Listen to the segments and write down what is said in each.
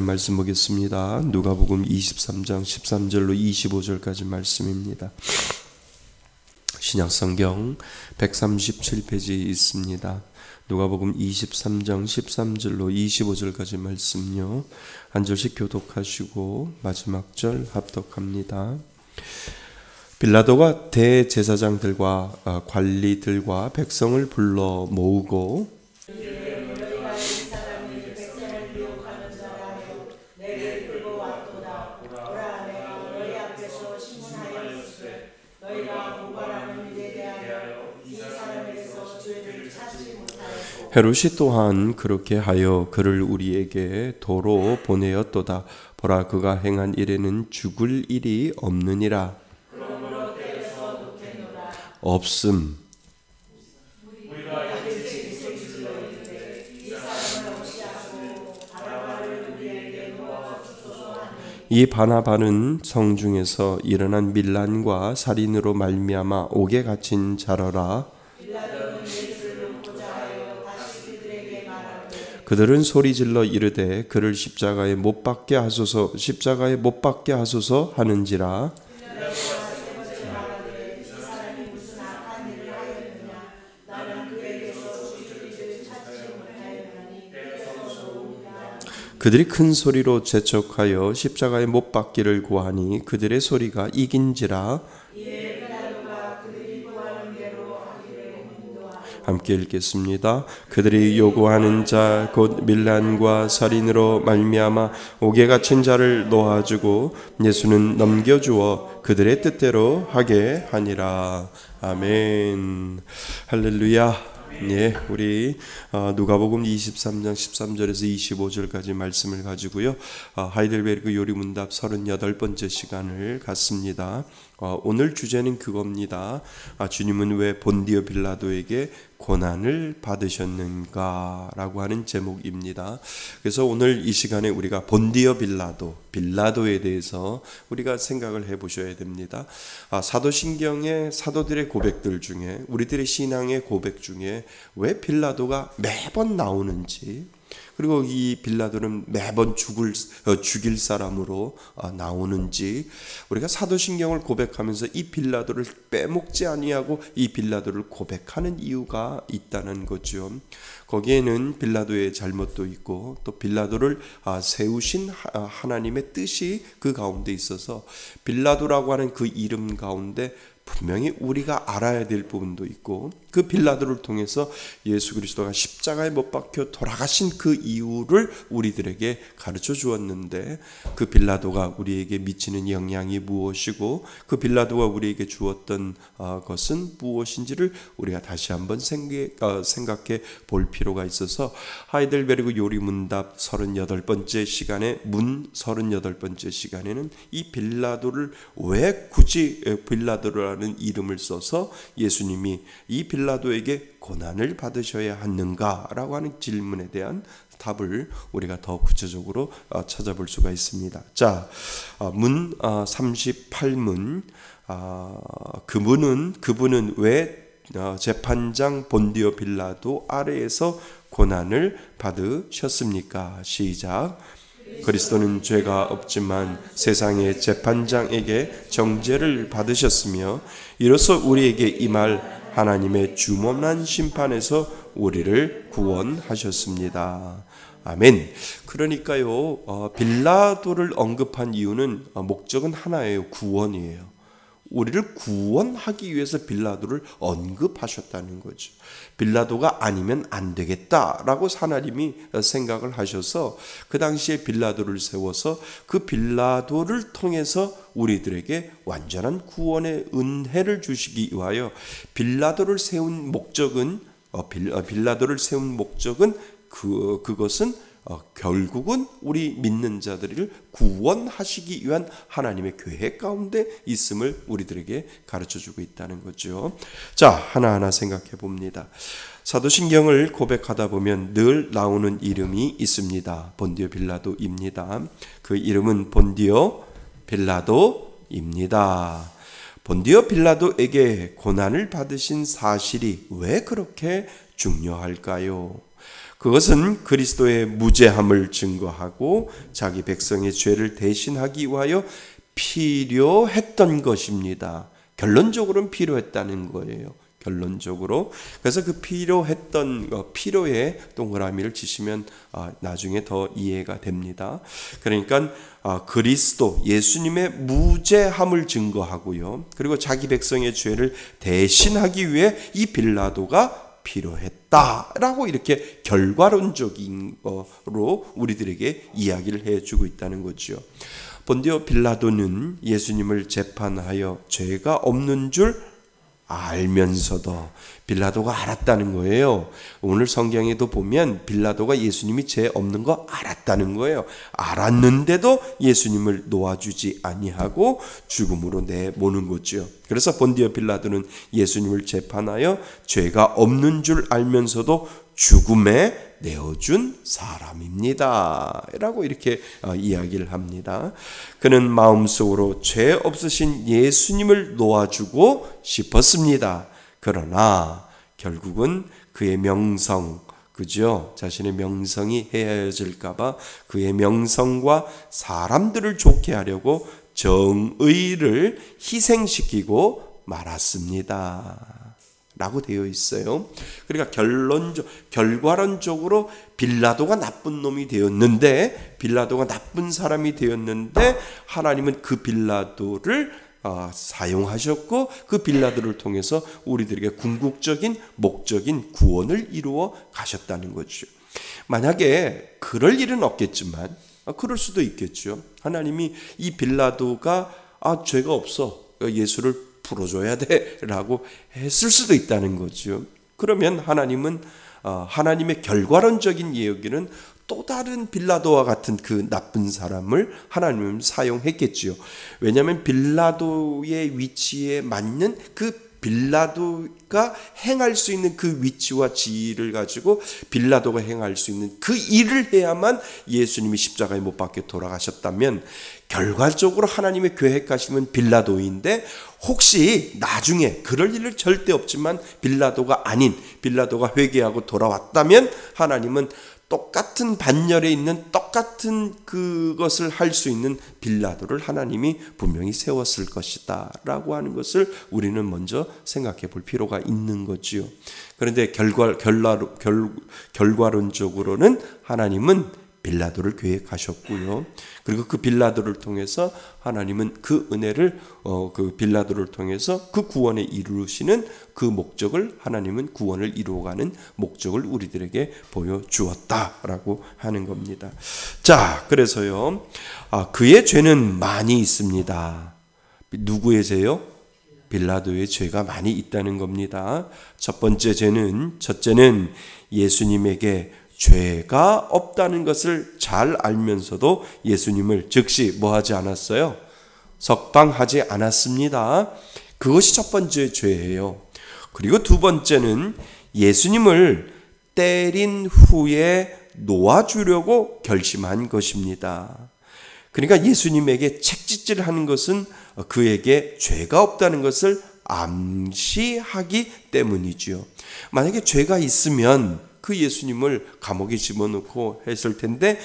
말씀 보겠습니다. 누가복음 23장 13절로 25절까지 말씀입니다. 신약성경 137페이지에 있습니다. 누가복음 23장 13절로 25절까지 말씀요. 한 절씩 교독하시고 마지막 절 합독합니다. 빌라도가 대제사장들과 관리들과 백성을 불러 모으고 헤롯이 또한 그렇게 하여 그를 우리에게 도로 보내었도다. 보라, 그가 행한 일에는 죽을 일이 없느니라. 없음. 이 바나바는 성중에서 일어난 밀란과 살인으로 말미암아 옥에 갇힌 자러라. 그들은 소리질러 이르되 그를 십자가에 못 박게 하소서, 십자가에 못 박게 하소서 하는지라. 그들이 큰 소리로 재촉하여 십자가에 못 박기를 구하니 그들의 소리가 이긴지라. 함께 읽겠습니다. 그들이 요구하는 자 곧 밀란과 살인으로 말미암아 옥에 갇힌 자를 놓아주고 예수는 넘겨주어 그들의 뜻대로 하게 하니라. 아멘. 할렐루야. 예, 우리 누가복음 23장 13절에서 25절까지 말씀을 가지고요. 하이델베르그 요리문답 38번째 시간을 갖습니다. 오늘 주제는 그겁니다. 주님은 왜 본디오 빌라도에게 고난을 받으셨는가 라고 하는 제목입니다. 그래서 오늘 이 시간에 우리가 본디오 빌라도에 대해서 우리가 생각을 해보셔야 됩니다. 사도신경의 사도들의 고백들 중에, 우리들의 신앙의 고백 중에 왜 빌라도가 매번 나오는지, 그리고 이 빌라도는 매번 죽일 사람으로 나오는지, 우리가 사도신경을 고백하면서 이 빌라도를 빼먹지 아니하고 이 빌라도를 고백하는 이유가 있다는 거죠. 거기에는 빌라도의 잘못도 있고 또 빌라도를 세우신 하나님의 뜻이 그 가운데 있어서 빌라도라고 하는 그 이름 가운데 분명히 우리가 알아야 될 부분도 있고, 그 빌라도를 통해서 예수 그리스도가 십자가에 못 박혀 돌아가신 그 이유를 우리들에게 가르쳐 주었는데, 그 빌라도가 우리에게 미치는 영향이 무엇이고 그 빌라도가 우리에게 주었던 것은 무엇인지를 우리가 다시 한번 생각해 볼 필요가 있어서 하이델베르그 요리문답 38번째 시간에 38번째 시간에는 이 빌라도를 왜 굳이 빌라도라는 이름을 써서 예수님이 이 빌라도에게 고난을 받으셔야 하는가라고 하는 질문에 대한 답을 우리가 더 구체적으로 찾아볼 수가 있습니다. 자, 문 38문. 그분은 왜 재판장 본디오 빌라도 아래에서 고난을 받으셨습니까? 시작. 그리스도는 죄가 없지만 세상의 재판장에게 정죄를 받으셨으며 이로써 우리에게 임할 하나님의 주범한 심판에서 우리를 구원하셨습니다. 아멘. 그러니까요, 빌라도를 언급한 이유는 목적은 하나예요. 구원이에요. 우리를 구원하기 위해서 빌라도를 언급하셨다는 거죠. 빌라도가 아니면 안 되겠다라고 하나님이 생각을 하셔서 그 당시에 빌라도를 세워서 그 빌라도를 통해서 우리들에게 완전한 구원의 은혜를 주시기 위하여 빌라도를 세운 목적은 그것은 결국은 우리 믿는 자들을 구원하시기 위한 하나님의 계획 가운데 있음을 우리들에게 가르쳐주고 있다는 거죠. 자, 하나하나 생각해 봅니다. 사도신경을 고백하다 보면 늘 나오는 이름이 있습니다. 본디오 빌라도입니다. 그 이름은 본디오 빌라도입니다. 본디오 빌라도에게 고난을 받으신 사실이 왜 그렇게 중요할까요? 그것은 그리스도의 무죄함을 증거하고 자기 백성의 죄를 대신하기 위하여 필요했던 것입니다. 결론적으로는 필요했다는 거예요. 결론적으로. 그래서 그 필요했던 필요에 동그라미를 치시면 나중에 더 이해가 됩니다. 그러니까 그리스도 예수님의 무죄함을 증거하고요. 그리고 자기 백성의 죄를 대신하기 위해 이 빌라도가 필요했다라고 이렇게 결과론적인 거로 우리들에게 이야기를 해주고 있다는 거죠. 본디오 빌라도는 예수님을 재판하여 죄가 없는 줄 알면서도 빌라도가 알았다는 거예요. 오늘 성경에도 보면 빌라도가 예수님이 죄 없는 거 알았다는 거예요. 알았는데도 예수님을 놓아주지 아니하고 죽음으로 내모는 거죠. 그래서 본디오 빌라도는 예수님을 재판하여 죄가 없는 줄 알면서도 죽음에 내어준 사람입니다 라고 이렇게 이야기를 합니다. 그는 마음속으로 죄 없으신 예수님을 놓아주고 싶었습니다. 그러나 결국은 그의 명성, 그죠? 자신의 명성이 헤어질까봐 그의 명성과 사람들을 좋게 하려고 정의를 희생시키고 말았습니다 라고 되어 있어요. 그러니까 결과론적으로 빌라도가 나쁜 놈이 되었는데, 빌라도가 나쁜 사람이 되었는데 하나님은 그 빌라도를 사용하셨고 그 빌라도를 통해서 우리들에게 궁극적인 목적인 구원을 이루어 가셨다는 거죠. 만약에 그럴 일은 없겠지만 그럴 수도 있겠죠. 하나님이 이 빌라도가 죄가 없어, 예수를 풀어줘야 돼 라고 했을 수도 있다는 거죠. 그러면 하나님은 하나님의 결과론적인 이야기는 또 다른 빌라도와 같은 그 나쁜 사람을 하나님은 사용했겠지요. 왜냐하면 빌라도의 위치에 맞는 그 빌라도가 행할 수 있는 그 위치와 지위를 가지고 빌라도가 행할 수 있는 그 일을 해야만 예수님이 십자가에 못 박혀 돌아가셨다면, 결과적으로 하나님의 계획하심은 빌라도인데 혹시 나중에 그럴 일은 절대 없지만 빌라도가 아닌, 빌라도가 회개하고 돌아왔다면 하나님은 똑같은 반열에 있는 똑같은 그것을 할 수 있는 빌라도를 하나님이 분명히 세웠을 것이다 라고 하는 것을 우리는 먼저 생각해 볼 필요가 있는 거지요. 그런데 결과론적으로는 하나님은 빌라도를 계획하셨고요. 그리고 그 빌라도를 통해서 하나님은 그 은혜를 그 빌라도를 통해서 그 구원에 이루시는 그 목적을, 하나님은 구원을 이루어가는 목적을 우리들에게 보여주었다라고 하는 겁니다. 자, 그래서요, 그의 죄는 많이 있습니다. 누구의 죄요? 빌라도의 죄가 많이 있다는 겁니다. 첫째는 예수님에게 죄가 없다는 것을 잘 알면서도 예수님을 즉시 뭐하지 않았어요? 석방하지 않았습니다. 그것이 첫 번째 죄예요. 그리고 두 번째는 예수님을 때린 후에 놓아주려고 결심한 것입니다. 그러니까 예수님에게 책짓질하는 것은 그에게 죄가 없다는 것을 암시하기 때문이죠. 만약에 죄가 있으면 그 예수님을 감옥에 집어넣고 했을 텐데,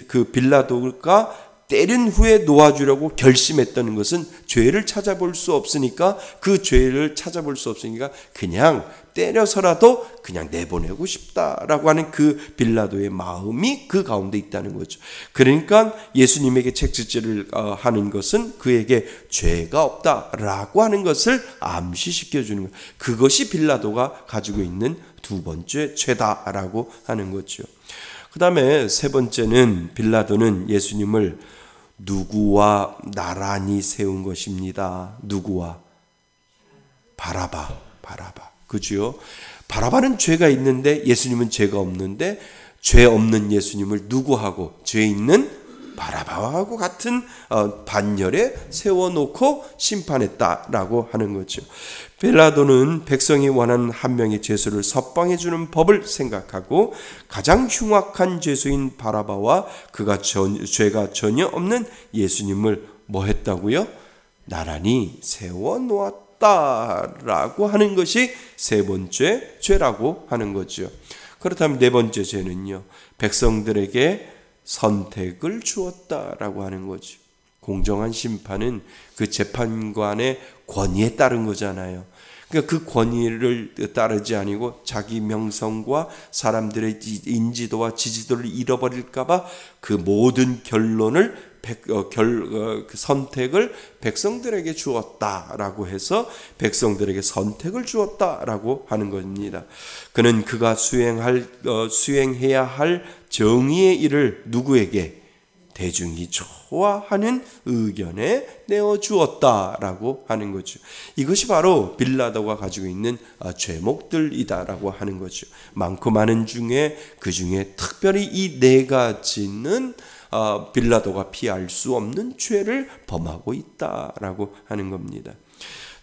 그 빌라도가 때린 후에 놓아주려고 결심했다는 것은 죄를 찾아볼 수 없으니까, 그 죄를 찾아볼 수 없으니까 그냥 때려서라도 그냥 내보내고 싶다라고 하는 그 빌라도의 마음이 그 가운데 있다는 거죠. 그러니까 예수님에게 책짓질을 하는 것은 그에게 죄가 없다라고 하는 것을 암시시켜 주는 거예요. 그것이 빌라도가 가지고 있는 두 번째 죄다라고 하는 거죠. 그 다음에 세 번째는 빌라도는 예수님을 누구와 나란히 세운 것입니다. 누구와? 바라바. 그죠? 바라바는 죄가 있는데 예수님은 죄가 없는데, 죄 없는 예수님을 누구하고? 죄 있는 바라바하고 같은 반열에 세워놓고 심판했다라고 하는 거죠. 빌라도는 백성이 원하는 한 명의 죄수를 석방해 주는 법을 생각하고 가장 흉악한 죄수인 바라바와 죄가 전혀 없는 예수님을 뭐 했다고요? 나란히 세워놓았다라고 하는 것이 세 번째 죄라고 하는 거죠. 그렇다면 네 번째 죄는요, 백성들에게 선택을 주었다라고 하는 거죠. 공정한 심판은 그 재판관의 권위에 따른 거잖아요. 그러니까 그 권위를 따르지 아니고 자기 명성과 사람들의 인지도와 지지도를 잃어버릴까봐 그 모든 그 선택을 백성들에게 주었다라고 해서 백성들에게 선택을 주었다라고 하는 겁니다. 그는 그가 수행해야 할 정의의 일을 누구에게? 대중이 좋아하는 의견에 내어주었다라고 하는 거죠. 이것이 바로 빌라도가 가지고 있는 죄목들이다라고 하는 거죠. 많고 많은 중에 그 중에 특별히 이 네 가지는 빌라도가 피할 수 없는 죄를 범하고 있다라고 하는 겁니다.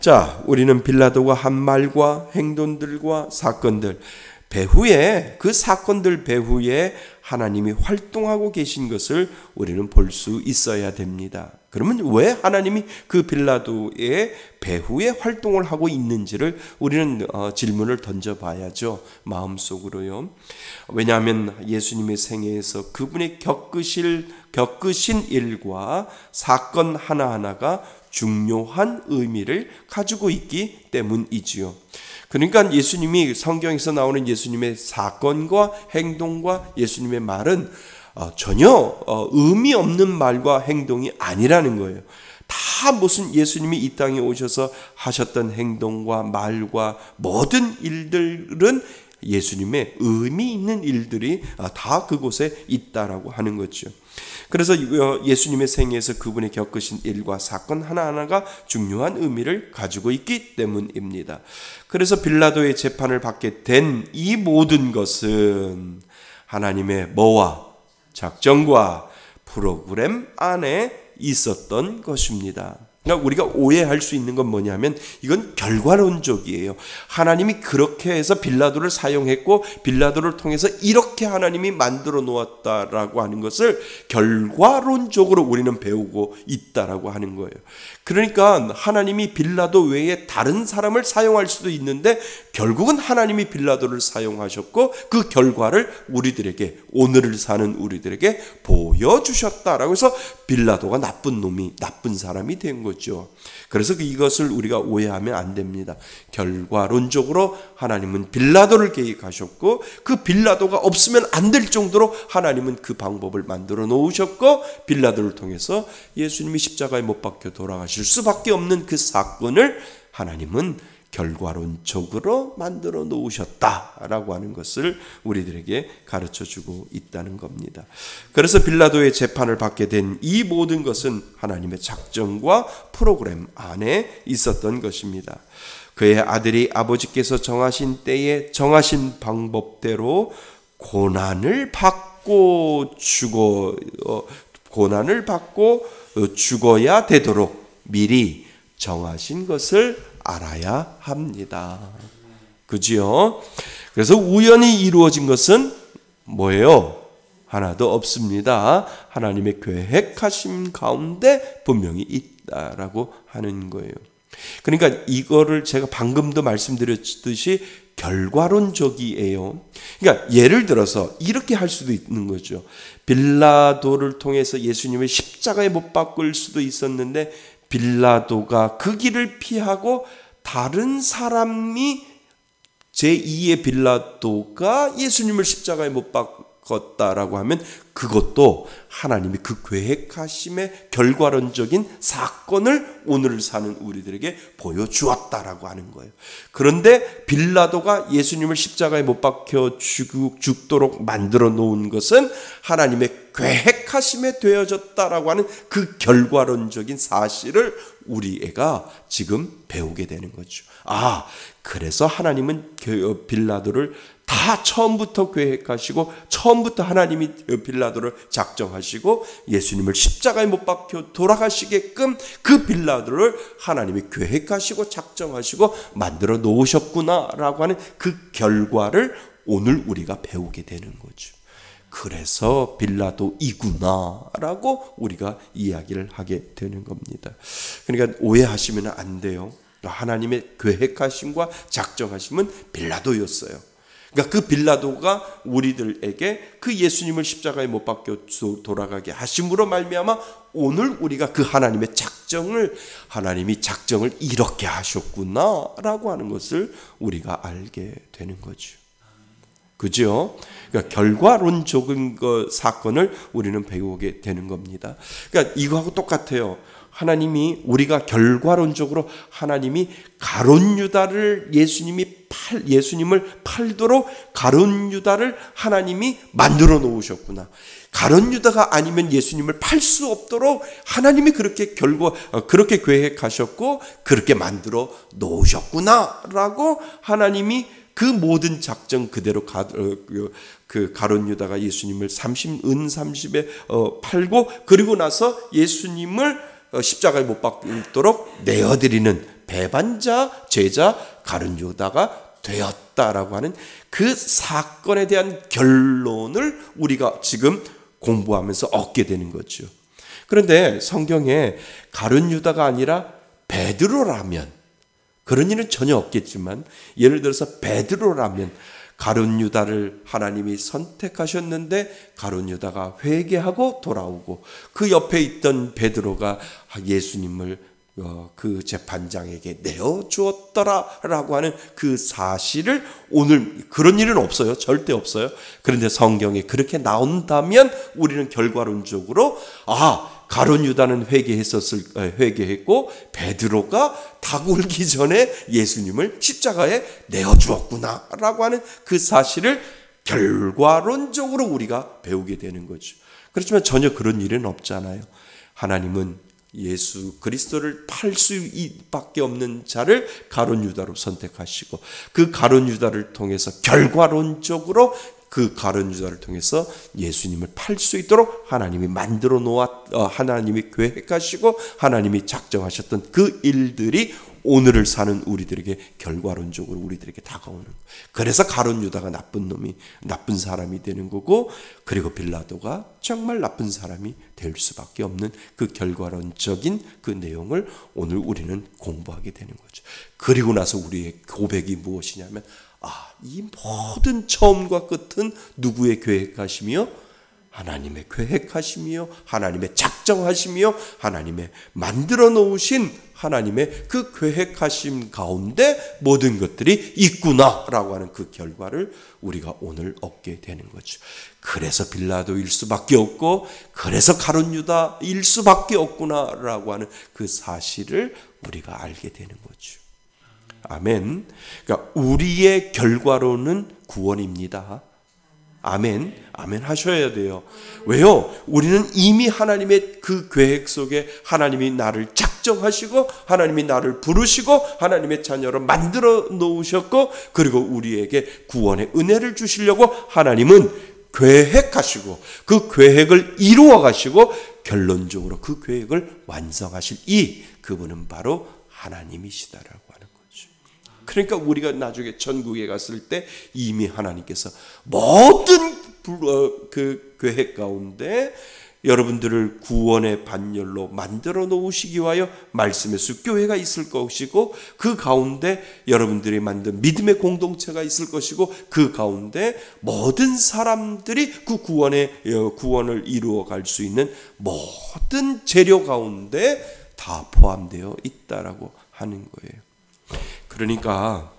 자, 우리는 빌라도가 한 말과 행동들과 사건들 배후에, 그 사건들 배후에 하나님이 활동하고 계신 것을 우리는 볼 수 있어야 됩니다. 그러면 왜 하나님이 그 빌라도의 배후에 활동을 하고 있는지를 우리는 질문을 던져봐야죠. 마음속으로요. 왜냐하면 예수님의 생애에서 그분이 겪으신 일과 사건 하나하나가 중요한 의미를 가지고 있기 때문이지요. 그러니까 예수님이, 성경에서 나오는 예수님의 사건과 행동과 예수님의 말은 전혀 의미 없는 말과 행동이 아니라는 거예요. 다 무슨 예수님이 이 땅에 오셔서 하셨던 행동과 말과 모든 일들은 예수님의 의미 있는 일들이 다 그곳에 있다라고 하는 거죠. 그래서 예수님의 생애에서 그분이 겪으신 일과 사건 하나하나가 중요한 의미를 가지고 있기 때문입니다. 그래서 빌라도의 재판을 받게 된 이 모든 것은 하나님의 뭐와 작정과 프로그램 안에 있었던 것입니다. 그러니까 우리가 오해할 수 있는 건 뭐냐면 이건 결과론적이에요. 하나님이 그렇게 해서 빌라도를 사용했고 빌라도를 통해서 이렇게 하나님이 만들어 놓았다라고 하는 것을 결과론적으로 우리는 배우고 있다라고 하는 거예요. 그러니까 하나님이 빌라도 외에 다른 사람을 사용할 수도 있는데 결국은 하나님이 빌라도를 사용하셨고 그 결과를 우리들에게, 오늘을 사는 우리들에게 보여주셨다라고 해서 빌라도가 나쁜 사람이 된 거죠. 그래서 이것을 우리가 오해하면 안 됩니다. 결과론적으로 하나님은 빌라도를 계획하셨고 그 빌라도가 없으면 안 될 정도로 하나님은 그 방법을 만들어 놓으셨고 빌라도를 통해서 예수님이 십자가에 못 박혀 돌아가실 수밖에 없는 그 사건을 하나님은 결과론적으로 만들어 놓으셨다라고 하는 것을 우리들에게 가르쳐주고 있다는 겁니다. 그래서 빌라도의 재판을 받게 된 이 모든 것은 하나님의 작정과 프로그램 안에 있었던 것입니다. 그의 아들이 아버지께서 정하신 때에 정하신 방법대로 고난을 받고 죽어야 되도록 미리 정하신 것을 알아야 합니다. 그지요? 그래서 우연히 이루어진 것은 뭐예요? 하나도 없습니다. 하나님의 계획하심 가운데 분명히 있다라고 하는 거예요. 그러니까 이거를 제가 방금도 말씀드렸듯이 결과론적이에요. 그러니까 예를 들어서 이렇게 할 수도 있는 거죠. 빌라도를 통해서 예수님을 십자가에 못 박을 수도 있었는데 빌라도가 그 길을 피하고 다른 사람이 제2의 빌라도가 예수님을 십자가에 못 박았다라고 하면 그것도 하나님이 그 계획하심의 결과론적인 사건을 오늘을 사는 우리들에게 보여주었다라고 하는 거예요. 그런데 빌라도가 예수님을 십자가에 못 박혀 죽도록 만들어 놓은 것은 하나님의 계획하심에 되어졌다라고 하는 그 결과론적인 사실을 우리 애가 지금 배우게 되는 거죠. 그래서 하나님은 빌라도를 다 처음부터 계획하시고 처음부터 하나님이 빌라도를 작정하시고 예수님을 십자가에 못 박혀 돌아가시게끔 그 빌라도를 하나님이 계획하시고 작정하시고 만들어 놓으셨구나라고 하는 그 결과를 오늘 우리가 배우게 되는 거죠. 그래서 빌라도이구나라고 우리가 이야기를 하게 되는 겁니다. 그러니까 오해하시면 안 돼요. 하나님의 계획하심과 작정하심은 빌라도였어요. 그러니까 그 빌라도가 우리들에게 그 예수님을 십자가에 못 박혀 돌아가게 하심으로 말미암아 오늘 우리가 그 하나님의 작정을, 하나님이 작정을 이렇게 하셨구나라고 하는 것을 우리가 알게 되는 거죠. 그죠? 그러니까 결과론적인 사건을 우리는 배우게 되는 겁니다. 그러니까 이거하고 똑같아요. 하나님이, 우리가 결과론적으로 하나님이 가룟 유다를 예수님을 팔도록 가룟 유다를 하나님이 만들어 놓으셨구나. 가룟 유다가 아니면 예수님을 팔 수 없도록 하나님이 그렇게 계획하셨고 그렇게 만들어 놓으셨구나라고 하나님이 그 모든 작정 그대로 그 가룟 유다가 예수님을 은 30에 팔고 그리고 나서 예수님을 십자가에 못 박도록 내어드리는 배반자, 제자 가룟 유다가 되었다라고 하는 그 사건에 대한 결론을 우리가 지금 공부하면서 얻게 되는 거죠. 그런데 성경에 가룟 유다가 아니라 베드로라면, 그런 일은 전혀 없겠지만 예를 들어서 베드로라면, 가룟 유다를 하나님이 선택하셨는데 가룟 유다가 회개하고 돌아오고 그 옆에 있던 베드로가 예수님을 그 재판장에게 내어주었더라라고 하는 그 사실을, 오늘 그런 일은 없어요. 절대 없어요. 그런데 성경에 그렇게 나온다면 우리는 결과론적으로 가룟 유다는 회개했고 베드로가 닭 울기 전에 예수님을 십자가에 내어주었구나라고 하는 그 사실을 결과론적으로 우리가 배우게 되는 거죠. 그렇지만 전혀 그런 일은 없잖아요. 하나님은 예수 그리스도를 팔 수밖에 없는 자를 가룟 유다로 선택하시고 그 가룟 유다를 통해서 결과론적으로 그 가룟 유다를 통해서 예수님을 팔 수 있도록 하나님이 만들어 하나님이 계획하시고 하나님이 작정하셨던 그 일들이 오늘을 사는 우리들에게 결과론적으로 우리들에게 다가오는 거예요. 그래서 가룟 유다가 나쁜 사람이 되는 거고, 그리고 빌라도가 정말 나쁜 사람이 될 수밖에 없는 그 결과론적인 그 내용을 오늘 우리는 공부하게 되는 거죠. 그리고 나서 우리의 고백이 무엇이냐면, 이 모든 처음과 끝은 누구의 계획하시며 하나님의 계획하시며 하나님의 작정하시며 하나님의 만들어 놓으신 하나님의 그 계획하심 가운데 모든 것들이 있구나라고 하는 그 결과를 우리가 오늘 얻게 되는 거죠. 그래서 빌라도일 수밖에 없고 그래서 가룟 유다일 수밖에 없구나라고 하는 그 사실을 우리가 알게 되는 거죠. 아멘. 그러니까 우리의 결과로는 구원입니다. 아멘. 아멘 하셔야 돼요. 왜요? 우리는 이미 하나님의 그 계획 속에 하나님이 나를 작정하시고 하나님이 나를 부르시고 하나님의 자녀로 만들어 놓으셨고, 그리고 우리에게 구원의 은혜를 주시려고 하나님은 계획하시고 그 계획을 이루어 가시고 결론적으로 그 계획을 완성하실 그분은 바로 하나님이시다라고 하는 거죠. 그러니까 우리가 나중에 천국에 갔을 때 이미 하나님께서 모든 그 계획 가운데 여러분들을 구원의 반열로 만들어 놓으시기 위하여 말씀의 숲교회가 있을 것이고, 그 가운데 여러분들이 만든 믿음의 공동체가 있을 것이고, 그 가운데 모든 사람들이 그 구원을 이루어 갈 수 있는 모든 재료 가운데 다 포함되어 있다라고 하는 거예요. 그러니까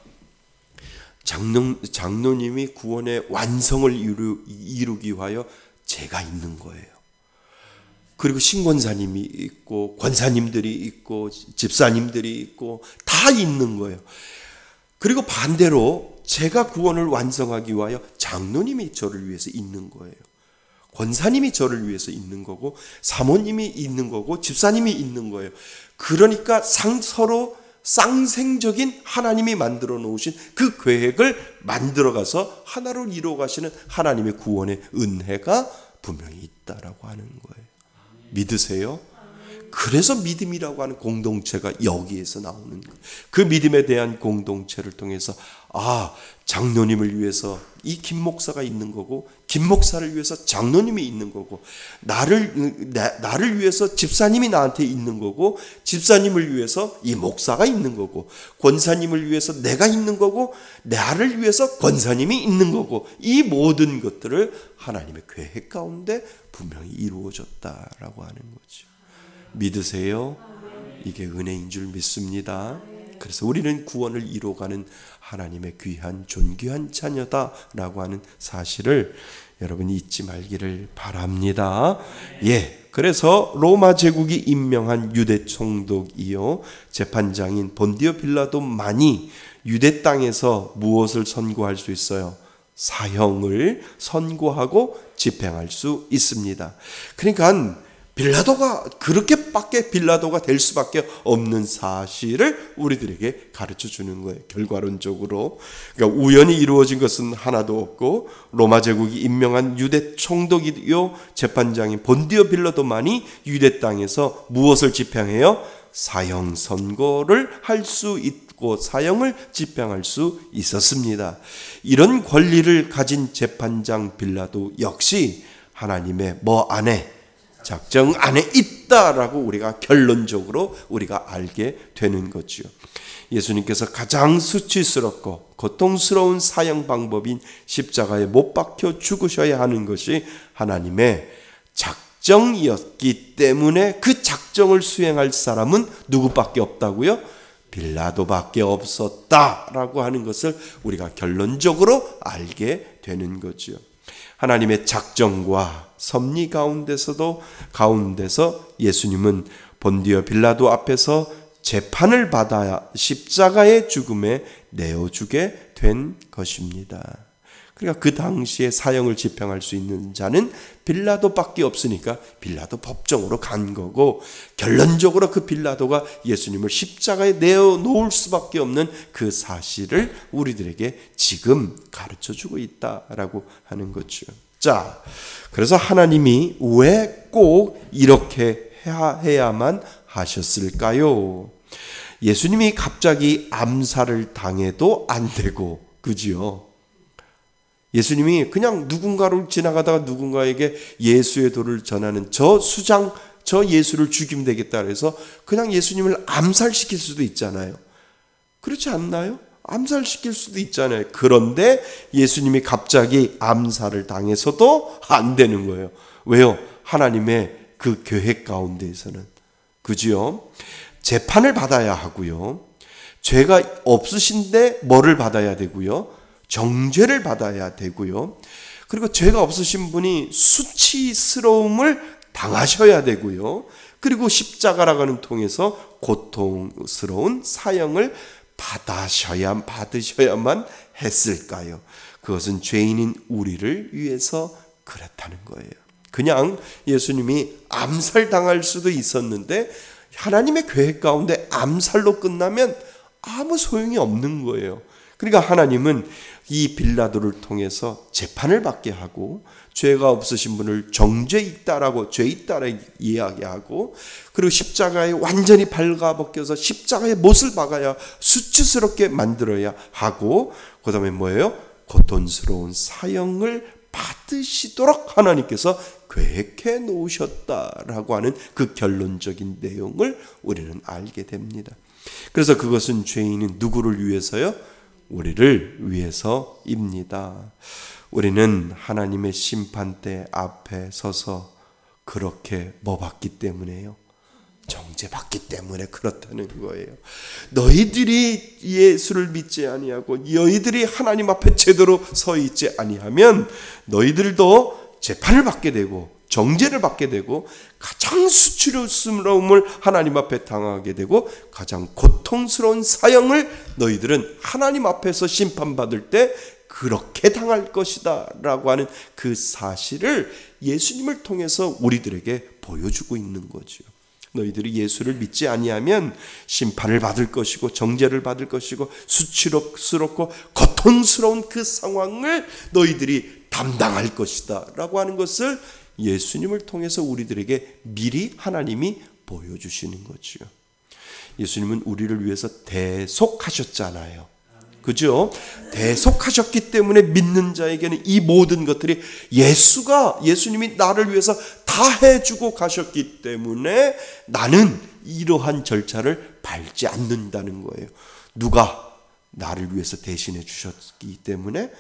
장로님이 구원의 완성을 이루기 위하여 제가 있는 거예요. 그리고 신권사님이 있고 권사님들이 있고 집사님들이 있고 다 있는 거예요. 그리고 반대로 제가 구원을 완성하기 위하여 장로님이 저를 위해서 있는 거예요. 권사님이 저를 위해서 있는 거고 사모님이 있는 거고 집사님이 있는 거예요. 그러니까 서로 쌍생적인 하나님이 만들어 놓으신 그 계획을 만들어가서 하나로 이루어 가시는 하나님의 구원의 은혜가 분명히 있다라고 하는 거예요. 믿으세요? 그래서 믿음이라고 하는 공동체가 여기에서 나오는 거예요. 그 믿음에 대한 공동체를 통해서 장로님을 위해서 이 김 목사가 있는 거고, 김 목사를 위해서 장로님이 있는 거고, 나를 위해서 집사님이 나한테 있는 거고, 집사님을 위해서 이 목사가 있는 거고, 권사님을 위해서 내가 있는 거고, 나를 위해서 권사님이 있는 거고, 이 모든 것들을 하나님의 계획 가운데 분명히 이루어졌다라고 하는 거죠. 믿으세요? 이게 은혜인 줄 믿습니다. 그래서 우리는 구원을 이루어가는 하나님의 귀한 존귀한 자녀다라고 하는 사실을 여러분이 잊지 말기를 바랍니다. 그래서 로마 제국이 임명한 유대 총독이요 재판장인 본디오 빌라도만이 유대 땅에서 무엇을 선고할 수 있어요? 사형을 선고하고 집행할 수 있습니다. 그러니까 빌라도가 될 수밖에 없는 사실을 우리들에게 가르쳐 주는 거예요. 결과론적으로. 그러니까 우연히 이루어진 것은 하나도 없고, 로마 제국이 임명한 유대 총독이요 재판장인 본디오 빌라도만이 유대 땅에서 무엇을 집행해요? 사형 선고를 할 수 있고 사형을 집행할 수 있었습니다. 이런 권리를 가진 재판장 빌라도 역시 하나님의 작정 안에 있다라고 우리가 결론적으로 우리가 알게 되는 거죠. 예수님께서 가장 수치스럽고 고통스러운 사형 방법인 십자가에 못 박혀 죽으셔야 하는 것이 하나님의 작정이었기 때문에 그 작정을 수행할 사람은 누구밖에 없다고요? 빌라도밖에 없었다라고 하는 것을 우리가 결론적으로 알게 되는 거죠. 하나님의 작정과 섭리 가운데서 예수님은 본디오 빌라도 앞에서 재판을 받아야 십자가의 죽음에 내어주게 된 것입니다. 그러니까 그 당시에 사형을 집행할 수 있는 자는 빌라도밖에 없으니까 빌라도 법정으로 간 거고, 결론적으로 그 빌라도가 예수님을 십자가에 내어놓을 수밖에 없는 그 사실을 우리들에게 지금 가르쳐주고 있다라고 하는 거죠. 자, 그래서 하나님이 왜 꼭 이렇게 해야만 하셨을까요? 예수님이 갑자기 암살을 당해도 안 되고, 그지요? 예수님이 그냥 누군가를 지나가다가 누군가에게 예수의 도를 전하는 저 예수를 죽이면 되겠다 그래서 그냥 예수님을 암살시킬 수도 있잖아요. 그렇지 않나요? 암살시킬 수도 있잖아요. 그런데 예수님이 갑자기 암살을 당해서도 안 되는 거예요. 왜요? 하나님의 그 계획 가운데에서는. 그지요? 재판을 받아야 하고요. 죄가 없으신데 뭐를 받아야 되고요? 정죄를 받아야 되고요. 그리고 죄가 없으신 분이 수치스러움을 당하셔야 되고요. 그리고 십자가라고 통해서 고통스러운 사형을 받으셔야만 했을까요? 그것은 죄인인 우리를 위해서 그렇다는 거예요. 그냥 예수님이 암살당할 수도 있었는데 하나님의 계획 가운데 암살로 끝나면 아무 소용이 없는 거예요. 그러니까 하나님은 이 빌라도를 통해서 재판을 받게 하고, 죄가 없으신 분을 정죄 있다라고 죄 있다라고 이야기하고, 그리고 십자가에 완전히 발가벗겨서 십자가에 못을 박아야 수치스럽게 만들어야 하고, 그 다음에 뭐예요? 고통스러운 사형을 받으시도록 하나님께서 계획해 놓으셨다라고 하는 그 결론적인 내용을 우리는 알게 됩니다. 그래서 그것은 죄인인 누구를 위해서요? 우리를 위해서입니다. 우리는 하나님의 심판대 앞에 서서 그렇게 뭐 받기 때문에요? 정죄받기 때문에 그렇다는 거예요. 너희들이 예수를 믿지 아니하고 너희들이 하나님 앞에 제대로 서 있지 아니하면 너희들도 재판을 받게 되고 정죄를 받게 되고 가장 수치스러움을 하나님 앞에 당하게 되고 가장 고통스러운 사형을 너희들은 하나님 앞에서 심판받을 때 그렇게 당할 것이다 라고 하는 그 사실을 예수님을 통해서 우리들에게 보여주고 있는 거죠. 너희들이 예수를 믿지 아니하면 심판을 받을 것이고 정죄를 받을 것이고 수치스럽고 고통스러운 그 상황을 너희들이 담당할 것이다 라고 하는 것을 예수님을 통해서 우리들에게 미리 하나님이 보여주시는 거지요. 예수님은 우리를 위해서 대속하셨잖아요. 그죠? 대속하셨기 때문에 믿는 자에게는 이 모든 것들이 예수님이 나를 위해서 다 해주고 가셨기 때문에 나는 이러한 절차를 밟지 않는다는 거예요. 누가 나를 위해서 대신해 주셨기 때문에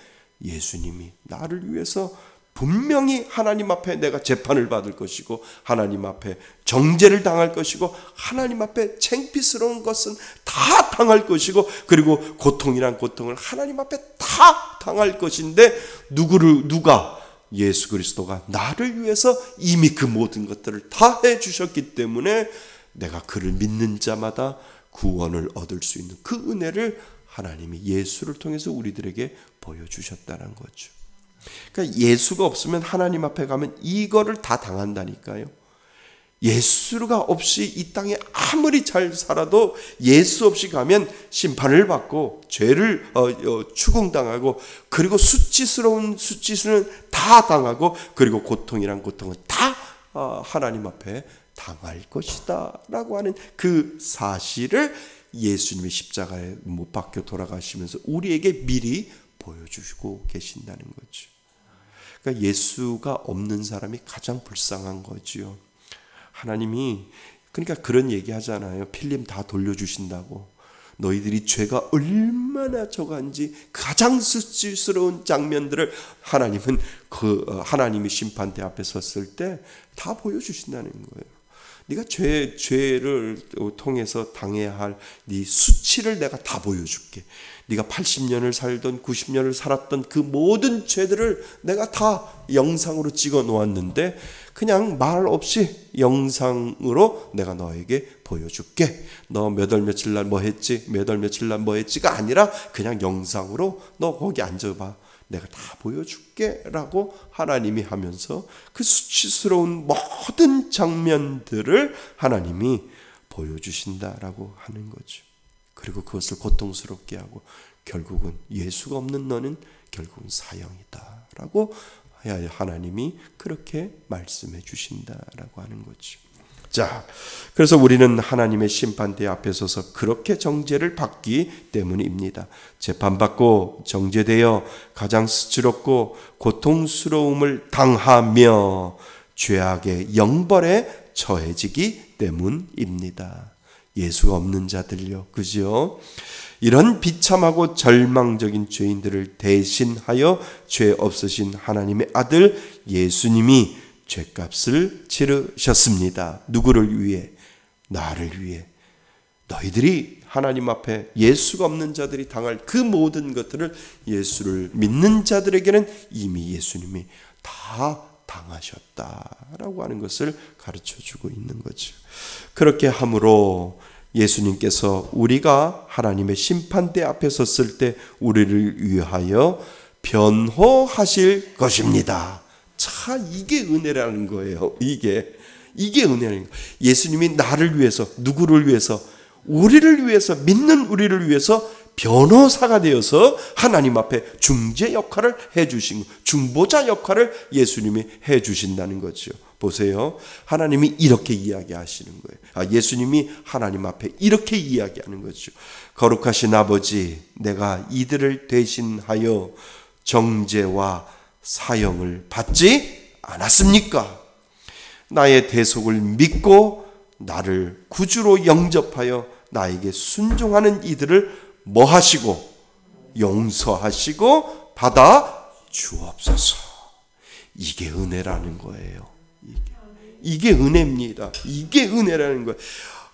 예수님이 나를 위해서 분명히 하나님 앞에 내가 재판을 받을 것이고 하나님 앞에 정죄를 당할 것이고 하나님 앞에 창피스러운 것은 다 당할 것이고 그리고 고통이란 고통을 하나님 앞에 다 당할 것인데 누가 예수 그리스도가 나를 위해서 이미 그 모든 것들을 다 해주셨기 때문에 내가 그를 믿는 자마다 구원을 얻을 수 있는 그 은혜를 하나님이 예수를 통해서 우리들에게 보여주셨다는 거죠. 그러니까 예수가 없으면 하나님 앞에 가면 이거를 다 당한다니까요. 예수가 없이 이 땅에 아무리 잘 살아도 예수 없이 가면 심판을 받고 죄를 추궁당하고 그리고 수치스러운 수치는 다 당하고 그리고 고통이란 고통은 다 하나님 앞에 당할 것이다 라고 하는 그 사실을 예수님의 십자가에 못 박혀 돌아가시면서 우리에게 미리 보여주시고 계신다는 거죠. 그러니까 예수가 없는 사람이 가장 불쌍한 거지요. 하나님이 그러니까 그런 얘기 하잖아요. 필름 다 돌려주신다고. 너희들이 죄가 얼마나 적은지 가장 수치스러운 장면들을 하나님은 하나님이 심판대 앞에 섰을 때 다 보여주신다는 거예요. 네가 죄를 통해서 당해야 할 네 수치를 내가 다 보여줄게. 네가 80년을 살던 90년을 살았던 그 모든 죄들을 내가 다 영상으로 찍어 놓았는데 그냥 말 없이 영상으로 내가 너에게 보여줄게. 너 몇 월 며칠 날 뭐 했지? 몇 월 며칠 날 뭐 했지가 아니라 그냥 영상으로 너 거기 앉아봐. 내가 다 보여줄게 라고 하나님이 하면서 그 수치스러운 모든 장면들을 하나님이 보여주신다라고 하는 거죠. 그리고 그것을 고통스럽게 하고 결국은 예수가 없는 너는 결국은 사형이다 라고 하나님이 그렇게 말씀해 주신다라고 하는 거죠. 자, 그래서 우리는 하나님의 심판대 앞에 서서 그렇게 정죄를 받기 때문입니다. 재판받고 정죄되어 가장 수치롭고 고통스러움을 당하며 죄악의 영벌에 처해지기 때문입니다. 예수가 없는 자들요, 그죠? 이런 비참하고 절망적인 죄인들을 대신하여 죄 없으신 하나님의 아들 예수님이 죄값을 치르셨습니다. 누구를 위해? 나를 위해. 너희들이 하나님 앞에 예수가 없는 자들이 당할 그 모든 것들을 예수를 믿는 자들에게는 이미 예수님이 다 당하셨다라고 하는 것을 가르쳐주고 있는 거죠. 그렇게 함으로 예수님께서 우리가 하나님의 심판대 앞에 섰을 때 우리를 위하여 변호하실 것입니다. 자, 이게 은혜라는 거예요. 이게 은혜라는 거예요. 예수님이 나를 위해서, 누구를 위해서? 우리를 위해서, 믿는 우리를 위해서 변호사가 되어서 하나님 앞에 중재 역할을 해주신, 중보자 역할을 예수님이 해주신다는 거죠. 보세요. 하나님이 이렇게 이야기하시는 거예요. 예수님이 하나님 앞에 이렇게 이야기하는 거죠. 거룩하신 아버지, 내가 이들을 대신하여 정죄와 사형을 받지 않았습니까? 나의 대속을 믿고 나를 구주로 영접하여 나에게 순종하는 이들을 뭐 하시고? 용서하시고 받아 주옵소서. 이게 은혜라는 거예요. 이게 은혜입니다. 이게 은혜라는 거예요.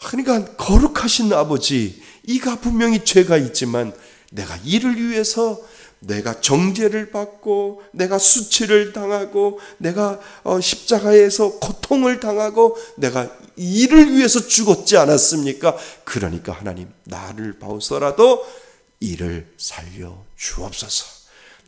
그러니까 거룩하신 아버지, 이가 분명히 죄가 있지만 내가 이를 위해서 내가 정죄를 받고 내가 수치를 당하고 내가 십자가에서 고통을 당하고 내가 이를 위해서 죽었지 않았습니까? 그러니까 하나님, 나를 봐서라도 이를 살려 주옵소서.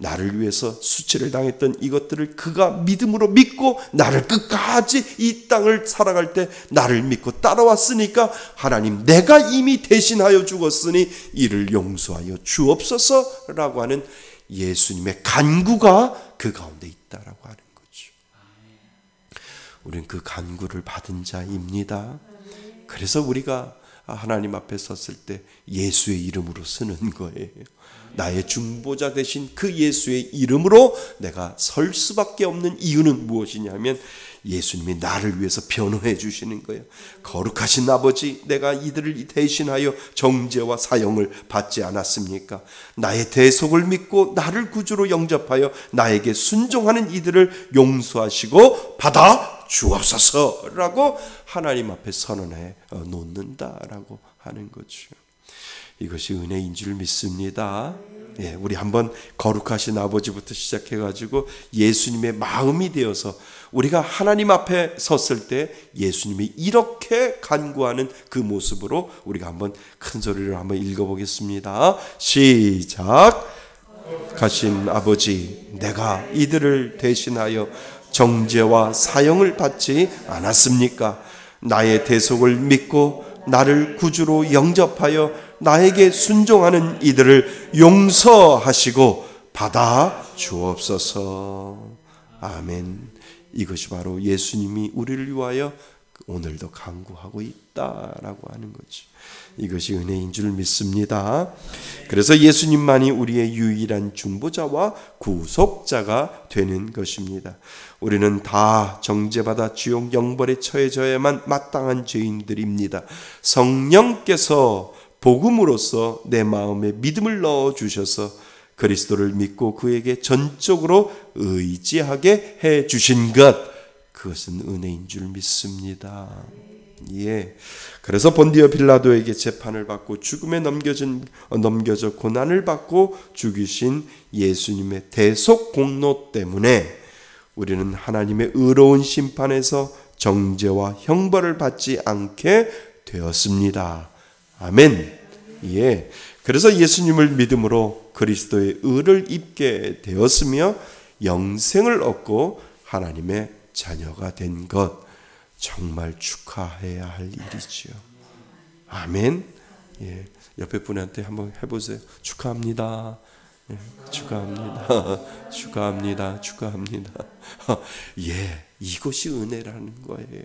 나를 위해서 수치를 당했던 이것들을 그가 믿음으로 믿고 나를 끝까지 이 땅을 살아갈 때 나를 믿고 따라왔으니까 하나님, 내가 이미 대신하여 죽었으니 이를 용서하여 주옵소서라고 하는 예수님의 간구가 그 가운데 있다라고 하는 거죠. 우리는 그 간구를 받은 자입니다. 그래서 우리가 하나님 앞에 섰을 때 예수의 이름으로 서는 거예요. 나의 중보자 되신 그 예수의 이름으로 내가 설 수밖에 없는 이유는 무엇이냐면 예수님이 나를 위해서 변호해 주시는 거예요. 거룩하신 아버지, 내가 이들을 대신하여 정죄와 사형을 받지 않았습니까? 나의 대속을 믿고 나를 구주로 영접하여 나에게 순종하는 이들을 용서하시고 받아 주옵소서라고 하나님 앞에 선언해 놓는다라고 하는 거죠. 이것이 은혜인 줄 믿습니다. 예, 우리 한번 거룩하신 아버지부터 시작해가지고 예수님의 마음이 되어서 우리가 하나님 앞에 섰을 때 예수님이 이렇게 간구하는 그 모습으로 우리가 한번 큰 소리로 한번 읽어보겠습니다. 시작. 가신 아버지, 내가 이들을 대신하여 정죄와 사형을 받지 않았습니까? 나의 대속을 믿고 나를 구주로 영접하여 나에게 순종하는 이들을 용서하시고 받아 주옵소서. 아멘. 이것이 바로 예수님이 우리를 위하여 오늘도 간구하고 있다라고 하는 거죠. 이것이 은혜인 줄 믿습니다. 그래서 예수님만이 우리의 유일한 중보자와 구속자가 되는 것입니다. 우리는 다 정죄받아 지옥 영벌에 처해져야만 마땅한 죄인들입니다. 성령께서 복음으로써 내 마음에 믿음을 넣어주셔서 그리스도를 믿고 그에게 전적으로 의지하게 해주신 것, 그것은 은혜인 줄 믿습니다. 예. 그래서 본디오 빌라도에게 재판을 받고 죽음에 넘겨져 고난을 받고 죽이신 예수님의 대속 공로 때문에 우리는 하나님의 의로운 심판에서 정죄와 형벌을 받지 않게 되었습니다. 아멘. 예. 그래서 예수님을 믿음으로 그리스도의 의를 입게 되었으며 영생을 얻고 하나님의 자녀가 된 것, 정말 축하해야 할 일이지요. 아멘. 예. 옆에 분한테 한번 해보세요. 축하합니다. 예. 축하합니다. 축하합니다. 축하합니다. 예. 이것이 은혜라는 거예요.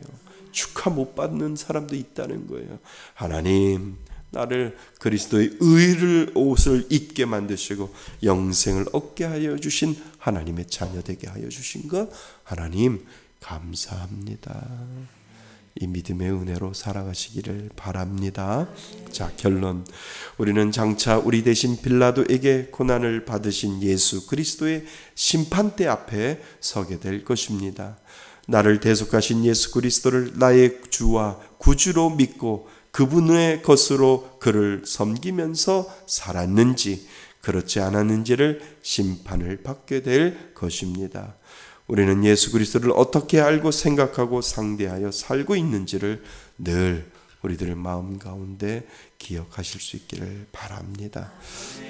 축하 못 받는 사람도 있다는 거예요. 하나님, 나를 그리스도의 의를 옷을 입게 만드시고 영생을 얻게 하여 주신 하나님의 자녀 되게 하여 주신 것, 하나님 감사합니다. 이 믿음의 은혜로 살아가시기를 바랍니다. 자, 결론. 우리는 장차 우리 대신 빌라도에게 고난을 받으신 예수 그리스도의 심판대 앞에 서게 될 것입니다. 나를 대속하신 예수 그리스도를 나의 주와 구주로 믿고 그분의 것으로 그를 섬기면서 살았는지 그렇지 않았는지를 심판을 받게 될 것입니다. 우리는 예수 그리스도를 어떻게 알고 생각하고 상대하여 살고 있는지를 늘 우리들 마음 가운데 기억하실 수 있기를 바랍니다.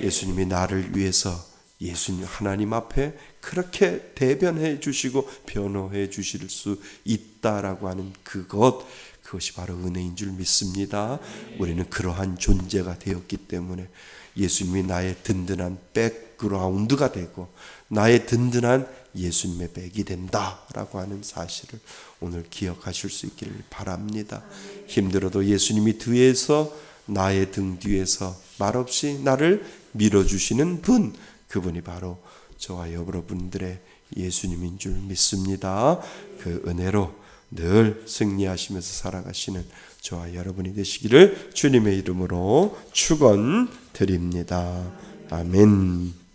예수님이 나를 위해서 예수님 하나님 앞에 그렇게 대변해 주시고 변호해 주실 수 있다라고 하는 그것이 바로 은혜인 줄 믿습니다. 우리는 그러한 존재가 되었기 때문에 예수님이 나의 든든한 백그라운드가 되고 나의 든든한 예수님의 백이 된다라고 하는 사실을 오늘 기억하실 수 있기를 바랍니다. 힘들어도 예수님이 뒤에서 나의 등 뒤에서 말없이 나를 밀어주시는 분, 그분이 바로 저와 여러분들의 예수님인 줄 믿습니다. 그 은혜로 늘 승리하시면서 살아가시는 저와 여러분이 되시기를 주님의 이름으로 축원드립니다. 아멘.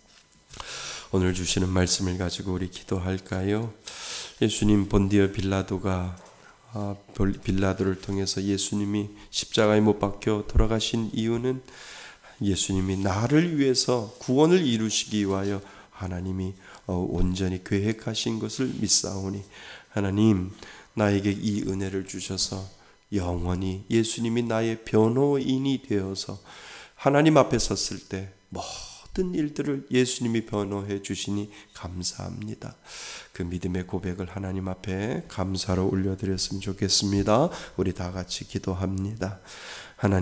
오늘 주시는 말씀을 가지고 우리 기도할까요? 예수님, 본디오 빌라도가 빌라도를 통해서 예수님이 십자가에 못 박혀 돌아가신 이유는 예수님이 나를 위해서 구원을 이루시기 위하여 하나님이 온전히 계획하신 것을 믿사오니 하나님, 나에게 이 은혜를 주셔서 영원히 예수님이 나의 변호인이 되어서 하나님 앞에 섰을 때 모든 일들을 예수님이 변호해 주시니 감사합니다. 그 믿음의 고백을 하나님 앞에 감사로 올려드렸으면 좋겠습니다. 우리 다 같이 기도합니다. 하나님,